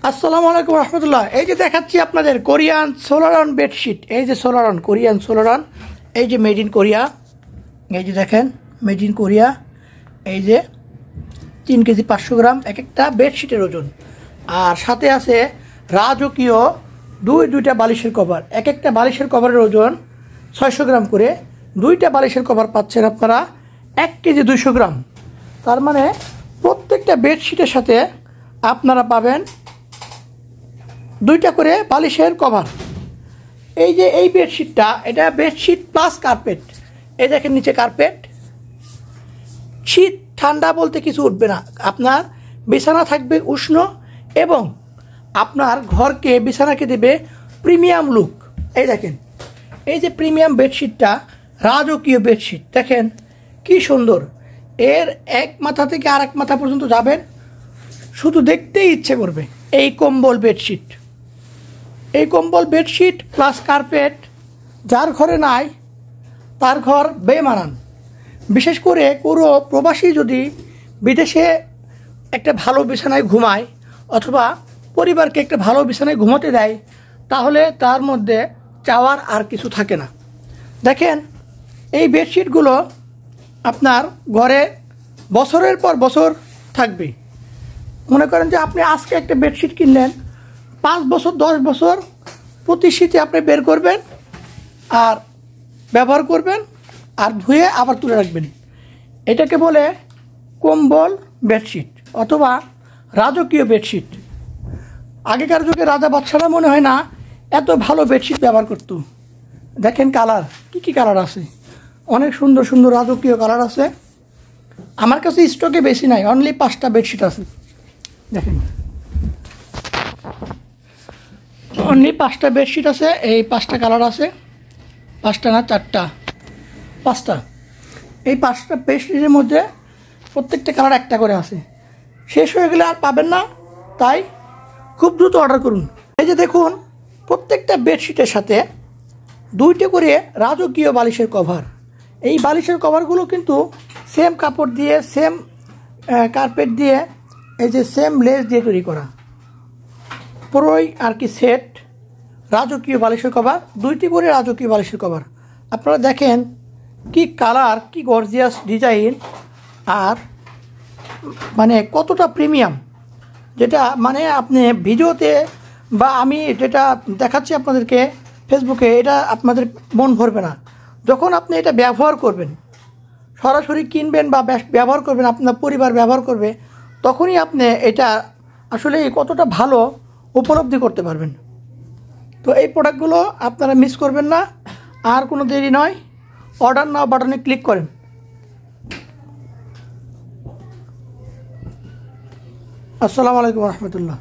আসসালামু আলাইকুম রহমতুল্লাহ। এই যে দেখাচ্ছি আপনাদের কোরিয়ান সোলারন বেডশিট। এই যে সোলারন, কোরিয়ান সোলারন, এই যে মেড ইন কোরিয়া। এই যে দেখেন মেড ইন কোরিয়া। এই যে 3 কেজি 500 গ্রাম এক একটা বেডশিটের ওজন। আর সাথে আছে রাজকীয় দুইটা বালিশের কভার। এক একটা বালিশের কভারের ওজন 600 গ্রাম করে। 2টা বালিশের কভার পাচ্ছেন আপনারা 1 কেজি 200 গ্রাম। তার মানে প্রত্যেকটা বেডশিটের সাথে আপনারা পাবেন 2টা করে বালিশের কভার। এই যে এই বেডশিটটা, এটা বেডশিট প্লাস কার্পেট। এই দেখেন নিচে কার্পেট। শীত ঠান্ডা বলতে কিছু উঠবে না, আপনার বিছানা থাকবে উষ্ণ এবং আপনার ঘরকে বিছানাকে দেবে প্রিমিয়াম লুক। এই দেখেন এই যে প্রিমিয়াম বেডশিটটা, রাজকীয় বেডশিট দেখেন কি সুন্দর। এর এক মাথা থেকে আরেক মাথা পর্যন্ত যাবেন, শুধু দেখতেই ইচ্ছে করবে। এই কম্বল বেডশিট, এই কম্বল বেডশিট প্লাস কার্পেট যার ঘরে নাই তার ঘর বেমানান। বিশেষ করে কোনো প্রবাসী যদি বিদেশে একটা ভালো বিছানায় ঘুমায় অথবা পরিবারকে একটা ভালো বিছানায় ঘুমাতে দেয়, তাহলে তার মধ্যে চাওয়ার আর কিছু থাকে না। দেখেন এই বেডশিটগুলো আপনার ঘরে বছরের পর বছর থাকবে। মনে করেন যে আপনি আজকে একটা বেডশিট কিনলেন, 5 বছর 10 বছর প্রতি শীতে আপনি বের করবেন আর ব্যবহার করবেন আর ধুয়ে আবার তুলে রাখবেন। এটাকে বলে কম্বল বেডশিট অথবা রাজকীয় বেডশিট। আগেকার যুগে রাজা বাদশারা মনে হয় না এত ভালো বেডশিট ব্যবহার করতো। দেখেন কালার, কী কালার আছে, অনেক সুন্দর সুন্দর রাজকীয় কালার আছে। আমার কাছে স্টকে বেশি নাই, অনলি 5টা বেডশিট আছে। দেখেন অনলি 5টা বেডশিট আছে। এই 5টা কালার আছে, 5টা না 4টা, 5টা। এই 5টা বেডশিটের মধ্যে প্রত্যেকটা কালার একটা করে আছে। শেষ হয়ে গেলে আর পাবেন না, তাই খুব দ্রুত অর্ডার করুন। এই যে দেখুন প্রত্যেকটা বেডশিটের সাথে 2টা করে রাজকীয় বালিশের কভার। এই বালিশের কভারগুলো কিন্তু সেম কাপড় দিয়ে, সেম কার্পেট দিয়ে, এই যে সেম লেস দিয়ে তৈরি করা। পুরোই আর কি সেট রাজকীয় বালিশের কভার, 2টি করে রাজকীয় বালিশের কভার। আপনারা দেখেন কি কালার, কি গর্জিয়াস ডিজাইন, আর মানে কতটা প্রিমিয়াম, যেটা মানে আপনি ভিডিওতে বা আমি যেটা দেখাচ্ছি আপনাদেরকে ফেসবুকে, এটা আপনাদের মন ভরবে না। যখন আপনি এটা ব্যবহার করবেন, সরাসরি কিনবেন বা ব্যবহার করবেন, আপনার পরিবার ব্যবহার করবে, তখনই আপনি এটা আসলে কতটা ভালো উপলব্ধি করতে পারবেন। তো এই প্রোডাক্টগুলো আপনারা মিস করবেন না। আর কোনো দেরি নয়, অর্ডার নাও বাটনে ক্লিক করেন। আসসালামু আলাইকুম রহমতুল্লাহ।